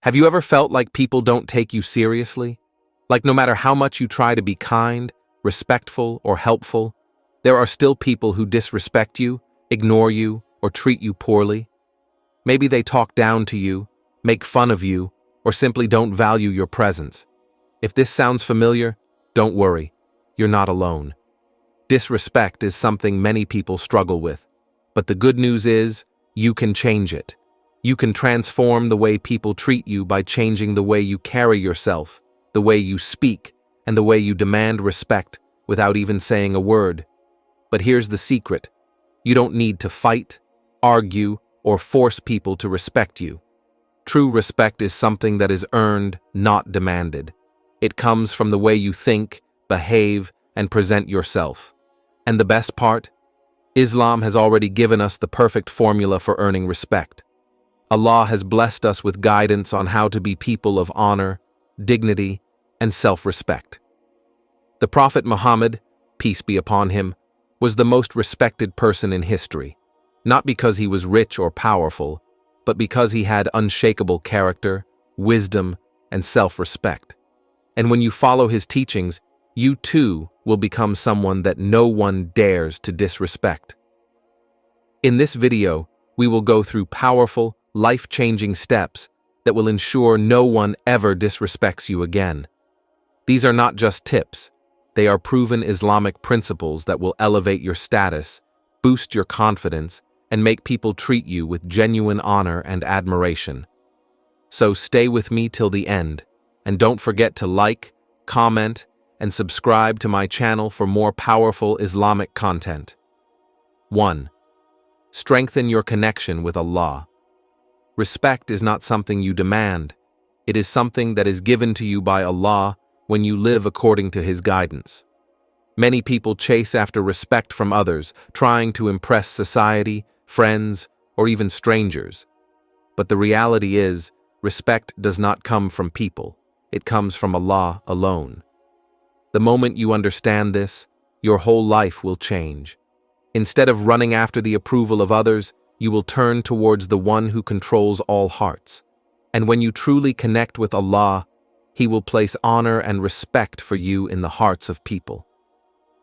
Have you ever felt like people don't take you seriously? Like no matter how much you try to be kind, respectful, or helpful, there are still people who disrespect you, ignore you, or treat you poorly? Maybe they talk down to you, make fun of you, or simply don't value your presence. If this sounds familiar, don't worry, you're not alone. Disrespect is something many people struggle with, but the good news is, you can change it. You can transform the way people treat you by changing the way you carry yourself, the way you speak, and the way you demand respect without even saying a word. But here's the secret. You don't need to fight, argue, or force people to respect you. True respect is something that is earned, not demanded. It comes from the way you think, behave, and present yourself. And the best part? Islam has already given us the perfect formula for earning respect. Allah has blessed us with guidance on how to be people of honor, dignity, and self-respect. The Prophet Muhammad, peace be upon him, was the most respected person in history, not because he was rich or powerful, but because he had unshakable character, wisdom, and self-respect. And when you follow his teachings, you too will become someone that no one dares to disrespect. In this video, we will go through powerful, life-changing steps that will ensure no one ever disrespects you again. These are not just tips, they are proven Islamic principles that will elevate your status, boost your confidence, and make people treat you with genuine honor and admiration. So stay with me till the end, and don't forget to like, comment, and subscribe to my channel for more powerful Islamic content. 1. Strengthen your connection with Allah. Respect is not something you demand. It is something that is given to you by Allah when you live according to His guidance. Many people chase after respect from others, trying to impress society, friends, or even strangers. But the reality is, respect does not come from people. It comes from Allah alone. The moment you understand this, your whole life will change. Instead of running after the approval of others, you will turn towards the one who controls all hearts. And when you truly connect with Allah, He will place honor and respect for you in the hearts of people.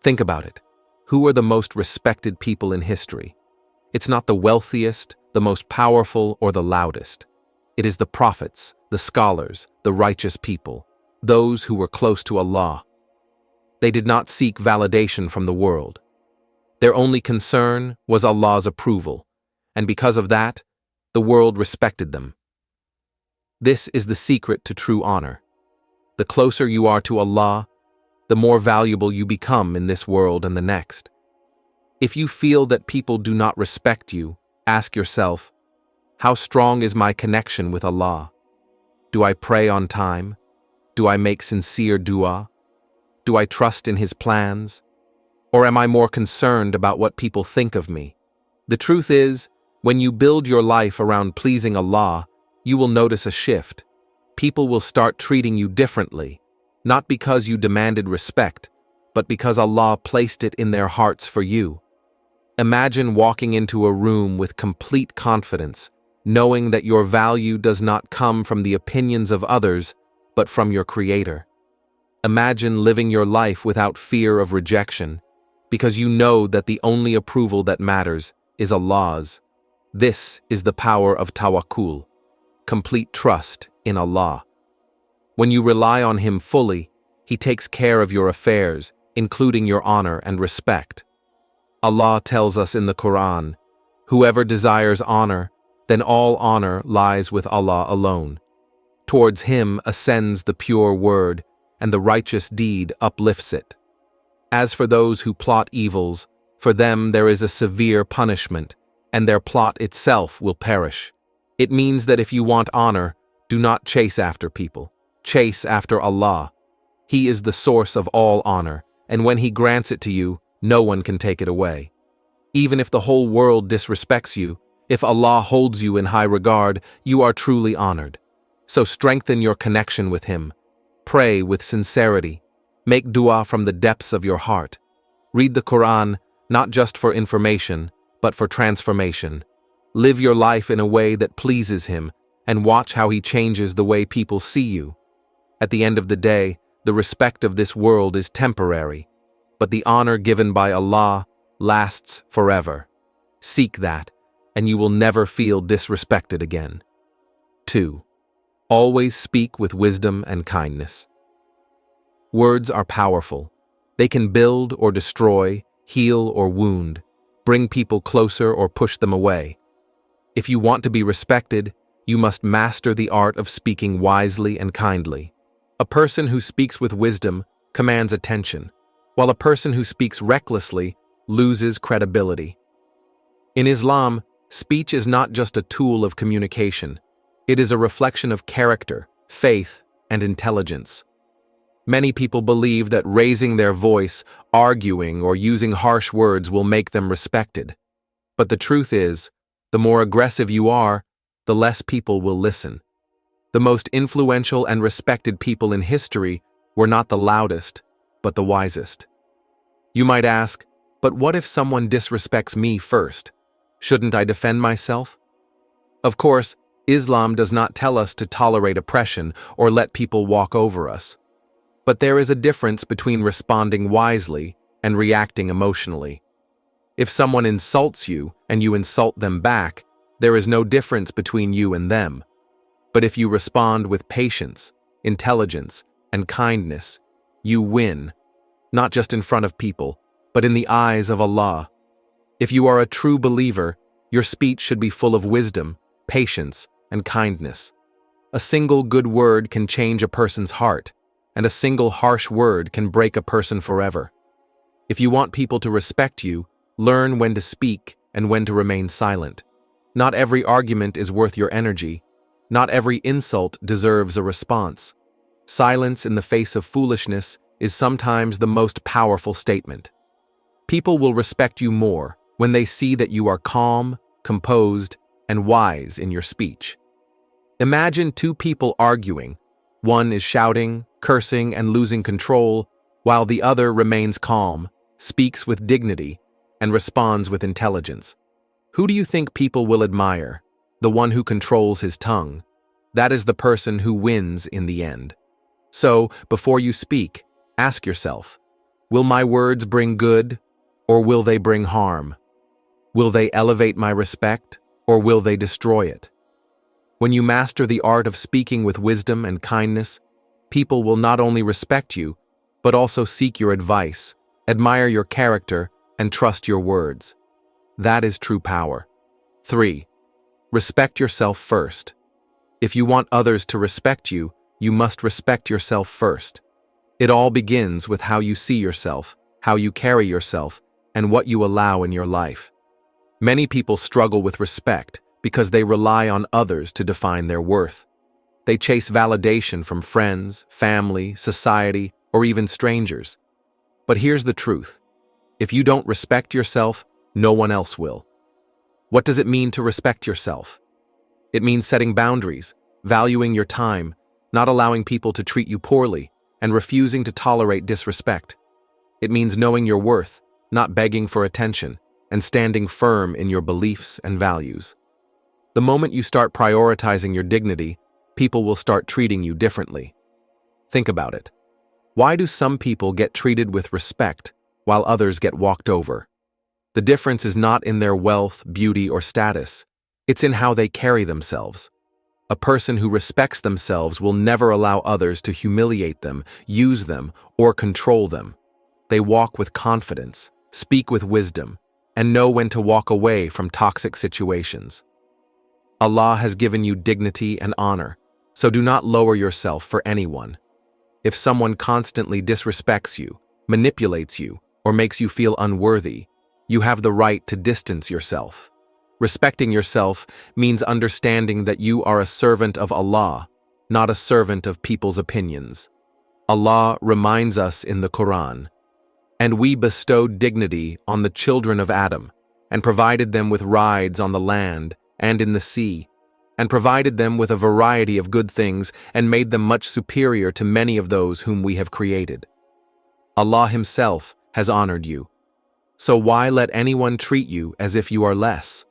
Think about it. Who are the most respected people in history? It's not the wealthiest, the most powerful, or the loudest. It is the prophets, the scholars, the righteous people, those who were close to Allah. They did not seek validation from the world. Their only concern was Allah's approval, and because of that, the world respected them. This is the secret to true honor. The closer you are to Allah, the more valuable you become in this world and the next. If you feel that people do not respect you, ask yourself, how strong is my connection with Allah? Do I pray on time? Do I make sincere dua? Do I trust in His plans? Or am I more concerned about what people think of me? The truth is, when you build your life around pleasing Allah, you will notice a shift. People will start treating you differently, not because you demanded respect, but because Allah placed it in their hearts for you. Imagine walking into a room with complete confidence, knowing that your value does not come from the opinions of others, but from your Creator. Imagine living your life without fear of rejection, because you know that the only approval that matters is Allah's. This is the power of tawakkul, complete trust in Allah. When you rely on Him fully, He takes care of your affairs, including your honor and respect. Allah tells us in the Quran, "Whoever desires honor, then all honor lies with Allah alone. Towards Him ascends the pure word, and the righteous deed uplifts it. As for those who plot evils, for them there is a severe punishment, and their plot itself will perish." It means that if you want honor, do not chase after people. Chase after Allah. He is the source of all honor, and when He grants it to you, no one can take it away. Even if the whole world disrespects you, if Allah holds you in high regard, you are truly honored. So strengthen your connection with Him. Pray with sincerity. Make dua from the depths of your heart. Read the Quran, not just for information, but for transformation. Live your life in a way that pleases Him, and watch how he changes the way people see you. At the end of the day, the respect of this world is temporary, but the honor given by Allah lasts forever. Seek that, and you will never feel disrespected again. 2. Always speak with wisdom and kindness. Words are powerful. They can build or destroy, heal or wound, bring people closer or push them away. If you want to be respected, you must master the art of speaking wisely and kindly. A person who speaks with wisdom commands attention, while a person who speaks recklessly loses credibility. In Islam, speech is not just a tool of communication. It is a reflection of character, faith, and intelligence. Many people believe that raising their voice, arguing, or using harsh words will make them respected. But the truth is, the more aggressive you are, the less people will listen. The most influential and respected people in history were not the loudest, but the wisest. You might ask, but what if someone disrespects me first? Shouldn't I defend myself? Of course, Islam does not tell us to tolerate oppression or let people walk over us. But there is a difference between responding wisely and reacting emotionally. If someone insults you and you insult them back, there is no difference between you and them. But if you respond with patience, intelligence, and kindness, you win, not just in front of people, but in the eyes of Allah. If you are a true believer, your speech should be full of wisdom, patience, and kindness. A single good word can change a person's heart, and a single harsh word can break a person forever. If you want people to respect you, learn when to speak and when to remain silent. Not every argument is worth your energy. Not every insult deserves a response. Silence in the face of foolishness is sometimes the most powerful statement. People will respect you more when they see that you are calm, composed, and wise in your speech. Imagine two people arguing. One is shouting, cursing, and losing control, while the other remains calm, speaks with dignity, and responds with intelligence. Who do you think people will admire? The one who controls his tongue. That is the person who wins in the end. So, before you speak, ask yourself, will my words bring good, or will they bring harm? Will they elevate my respect, or will they destroy it? When you master the art of speaking with wisdom and kindness, people will not only respect you, but also seek your advice, admire your character, and trust your words. That is true power. 3. Respect yourself first. If you want others to respect you, you must respect yourself first. It all begins with how you see yourself, how you carry yourself, and what you allow in your life. Many people struggle with respect because they rely on others to define their worth. They chase validation from friends, family, society, or even strangers. But here's the truth. If you don't respect yourself, no one else will. What does it mean to respect yourself? It means setting boundaries, valuing your time, not allowing people to treat you poorly, and refusing to tolerate disrespect. It means knowing your worth, not begging for attention, and standing firm in your beliefs and values. The moment you start prioritizing your dignity, people will start treating you differently. Think about it. Why do some people get treated with respect while others get walked over? The difference is not in their wealth, beauty, or status. It's in how they carry themselves. A person who respects themselves will never allow others to humiliate them, use them, or control them. They walk with confidence, speak with wisdom, and know when to walk away from toxic situations. Allah has given you dignity and honor, so do not lower yourself for anyone. If someone constantly disrespects you, manipulates you, or makes you feel unworthy, you have the right to distance yourself. Respecting yourself means understanding that you are a servant of Allah, not a servant of people's opinions. Allah reminds us in the Quran, "And we bestowed dignity on the children of Adam, and provided them with rides on the land and in the sea, and provided them with a variety of good things, and made them much superior to many of those whom we have created." Allah Himself has honored you. So why let anyone treat you as if you are less?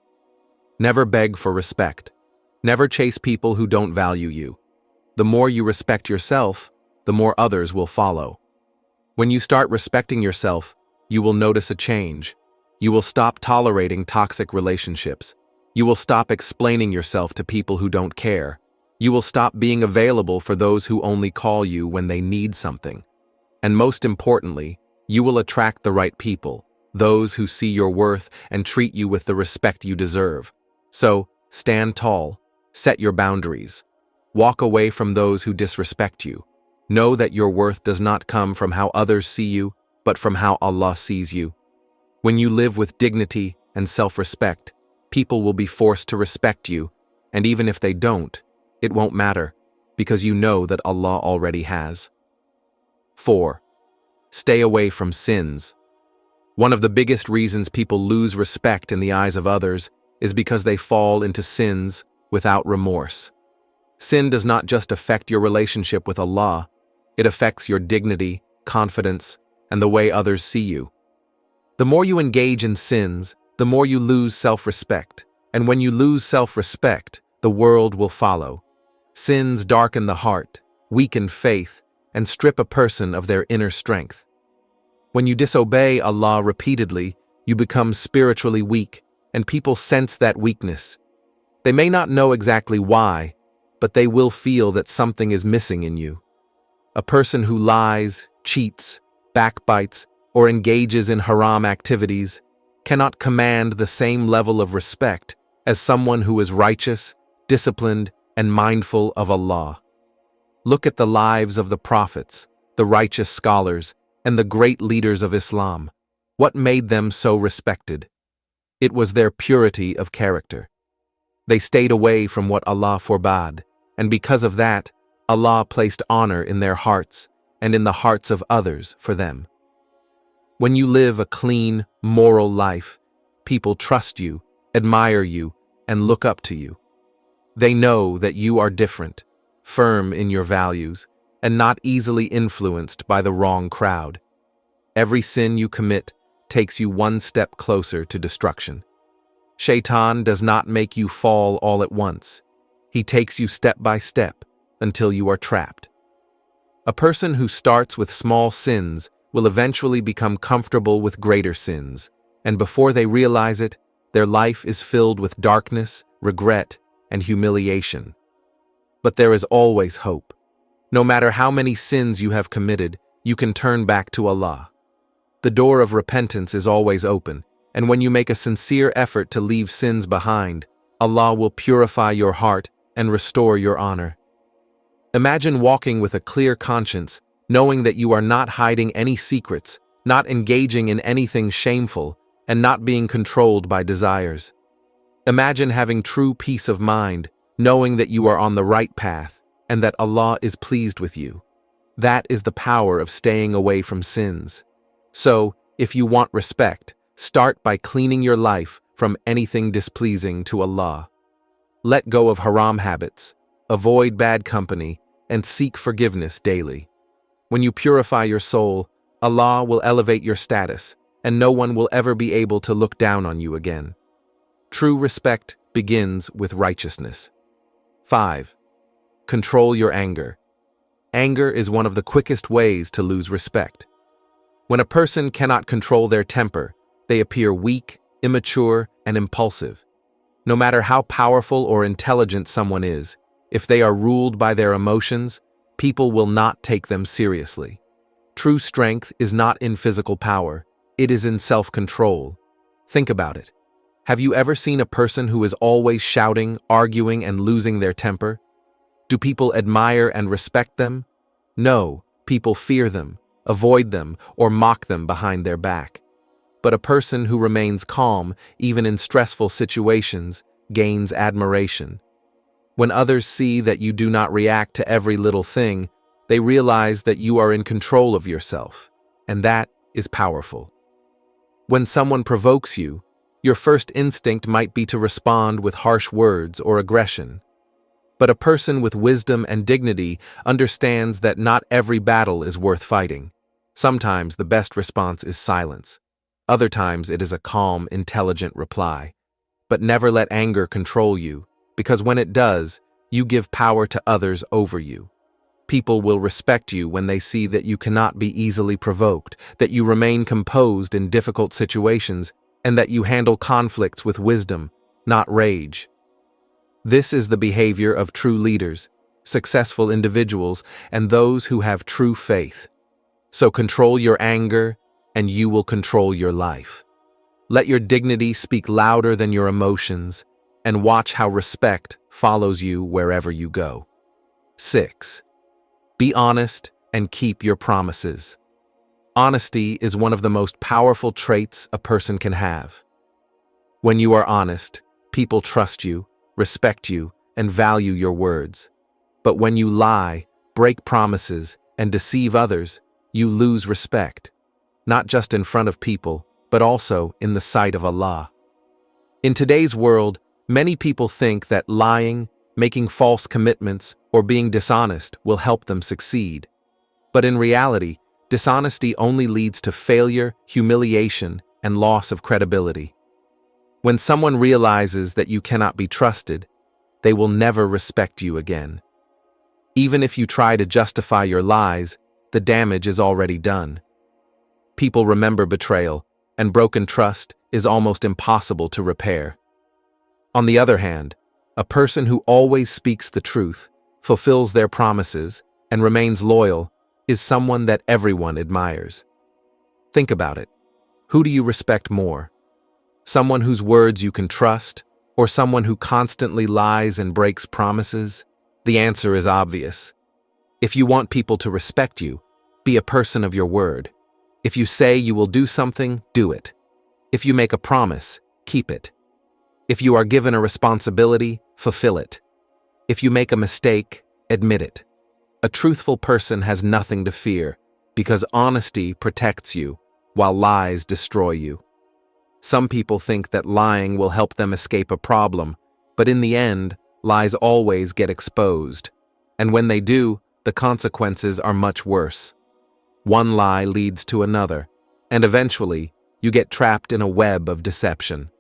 Never beg for respect. Never chase people who don't value you. The more you respect yourself, the more others will follow. When you start respecting yourself, you will notice a change. You will stop tolerating toxic relationships. You will stop explaining yourself to people who don't care. You will stop being available for those who only call you when they need something. And most importantly, you will attract the right people, those who see your worth and treat you with the respect you deserve. So, stand tall, set your boundaries. Walk away from those who disrespect you. Know that your worth does not come from how others see you, but from how Allah sees you. When you live with dignity and self-respect, people will be forced to respect you, and even if they don't, it won't matter, because you know that Allah already has. 4. Stay away from sins. One of the biggest reasons people lose respect in the eyes of others is because they fall into sins without remorse. Sin does not just affect your relationship with Allah, it affects your dignity, confidence, and the way others see you. The more you engage in sins, the more you lose self-respect, and when you lose self-respect, the world will follow. Sins darken the heart, weaken faith, and strip a person of their inner strength. When you disobey Allah repeatedly, you become spiritually weak, and people sense that weakness. They may not know exactly why, but they will feel that something is missing in you. A person who lies, cheats, backbites, or engages in haram activities cannot command the same level of respect as someone who is righteous, disciplined, and mindful of Allah. Look at the lives of the prophets, the righteous scholars, and the great leaders of Islam. What made them so respected? It was their purity of character. They stayed away from what Allah forbade, and because of that, Allah placed honor in their hearts and in the hearts of others for them. When you live a clean, moral life, people trust you, admire you, and look up to you. They know that you are different, firm in your values, and not easily influenced by the wrong crowd. Every sin you commit takes you one step closer to destruction. Shaitan does not make you fall all at once. He takes you step by step until you are trapped. A person who starts with small sins will eventually become comfortable with greater sins, and before they realize it, their life is filled with darkness, regret, and humiliation. But there is always hope. No matter how many sins you have committed, you can turn back to Allah. The door of repentance is always open, and when you make a sincere effort to leave sins behind, Allah will purify your heart and restore your honor. Imagine walking with a clear conscience, knowing that you are not hiding any secrets, not engaging in anything shameful, and not being controlled by desires. Imagine having true peace of mind, knowing that you are on the right path, and that Allah is pleased with you. That is the power of staying away from sins. So, if you want respect, start by cleaning your life from anything displeasing to Allah. Let go of haram habits, avoid bad company, and seek forgiveness daily. When you purify your soul, Allah will elevate your status, and no one will ever be able to look down on you again. True respect begins with righteousness. 5. Control your anger. Anger is one of the quickest ways to lose respect. When a person cannot control their temper, they appear weak, immature, and impulsive. No matter how powerful or intelligent someone is, if they are ruled by their emotions, people will not take them seriously. True strength is not in physical power, it is in self-control. Think about it. Have you ever seen a person who is always shouting, arguing, and losing their temper? Do people admire and respect them? No, people fear them, avoid them, or mock them behind their back. But a person who remains calm, even in stressful situations, gains admiration. When others see that you do not react to every little thing, they realize that you are in control of yourself, and that is powerful. When someone provokes you, your first instinct might be to respond with harsh words or aggression. But a person with wisdom and dignity understands that not every battle is worth fighting. Sometimes the best response is silence. Other times it is a calm, intelligent reply. But never let anger control you. because when it does, you give power to others over you. People will respect you when they see that you cannot be easily provoked, that you remain composed in difficult situations, and that you handle conflicts with wisdom, not rage. This is the behavior of true leaders, successful individuals, and those who have true faith. So control your anger, and you will control your life. Let your dignity speak louder than your emotions, and watch how respect follows you wherever you go. 6. Be honest and keep your promises. Honesty is one of the most powerful traits a person can have. When you are honest, people trust you, respect you, and value your words. But when you lie, break promises, and deceive others, you lose respect, not just in front of people, but also in the sight of Allah. In today's world, many people think that lying, making false commitments, or being dishonest will help them succeed. But in reality, dishonesty only leads to failure, humiliation, and loss of credibility. When someone realizes that you cannot be trusted, they will never respect you again. Even if you try to justify your lies, the damage is already done. People remember betrayal, and broken trust is almost impossible to repair. On the other hand, a person who always speaks the truth, fulfills their promises, and remains loyal is someone that everyone admires. Think about it. Who do you respect more? Someone whose words you can trust, or someone who constantly lies and breaks promises? The answer is obvious. If you want people to respect you, be a person of your word. If you say you will do something, do it. If you make a promise, keep it. If you are given a responsibility, fulfill it. If you make a mistake, admit it. A truthful person has nothing to fear, because honesty protects you, while lies destroy you. Some people think that lying will help them escape a problem, but in the end, lies always get exposed. And when they do, the consequences are much worse. One lie leads to another, and eventually, you get trapped in a web of deception.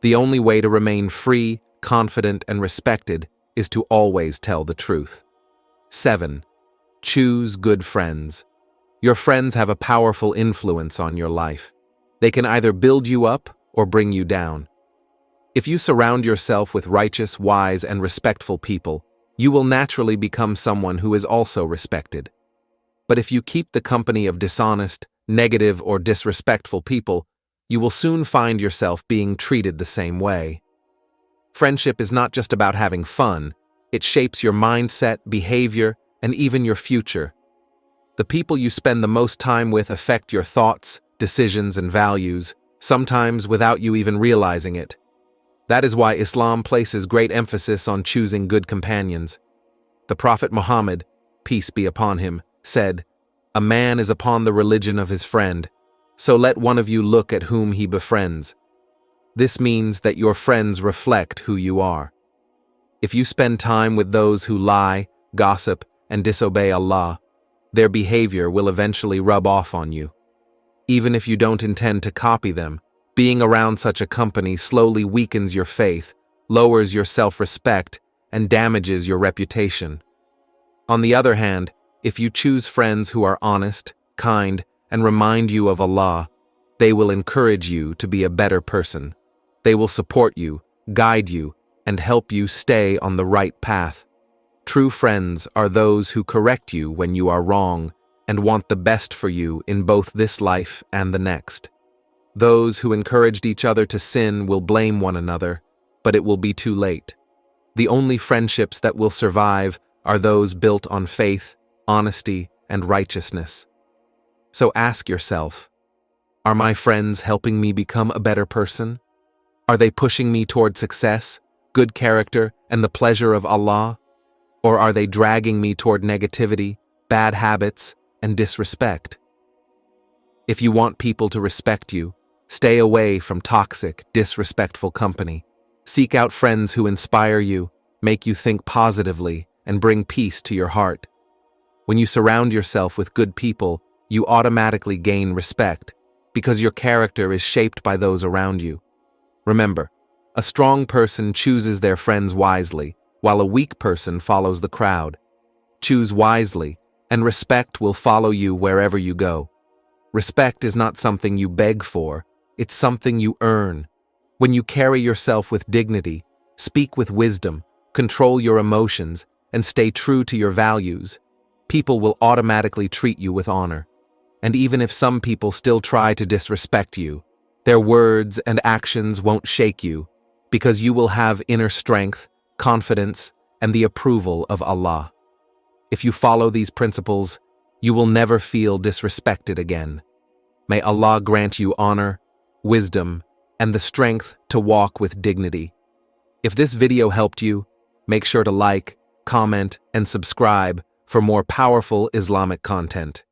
The only way to remain free, confident, and respected is to always tell the truth. 7. Choose good friends. Your friends have a powerful influence on your life. They can either build you up or bring you down. If you surround yourself with righteous, wise, and respectful people, you will naturally become someone who is also respected. But if you keep the company of dishonest, negative, or disrespectful people, you will soon find yourself being treated the same way. Friendship is not just about having fun, it shapes your mindset, behavior, and even your future. The people you spend the most time with affect your thoughts, decisions, and values, sometimes without you even realizing it. That is why Islam places great emphasis on choosing good companions. The Prophet Muhammad, peace be upon him, said, "A man is upon the religion of his friend, so let one of you look at whom he befriends." This means that your friends reflect who you are. If you spend time with those who lie, gossip, and disobey Allah, their behavior will eventually rub off on you. Even if you don't intend to copy them, being around such a company slowly weakens your faith, lowers your self-respect, and damages your reputation. On the other hand, if you choose friends who are honest, kind, and remind you of Allah, they will encourage you to be a better person. They will support you, guide you, and help you stay on the right path. True friends are those who correct you when you are wrong and want the best for you in both this life and the next. Those who encouraged each other to sin will blame one another, but it will be too late. The only friendships that will survive are those built on faith, honesty, and righteousness. So ask yourself, are my friends helping me become a better person? Are they pushing me toward success, good character, and the pleasure of Allah? Or are they dragging me toward negativity, bad habits, and disrespect? If you want people to respect you, stay away from toxic, disrespectful company. Seek out friends who inspire you, make you think positively, and bring peace to your heart. When you surround yourself with good people, you automatically gain respect, because your character is shaped by those around you. Remember, A strong person chooses their friends wisely, while a weak person follows the crowd. Choose wisely, and respect will follow you wherever you go. Respect is not something you beg for, it's something you earn. When you carry yourself with dignity, speak with wisdom, control your emotions, and stay true to your values, people will automatically treat you with honor. And even if some people still try to disrespect you, their words and actions won't shake you, because you will have inner strength, confidence, and the approval of Allah. If you follow these principles, you will never feel disrespected again. May Allah grant you honor, wisdom, and the strength to walk with dignity. If this video helped you, make sure to like, comment, and subscribe for more powerful Islamic content.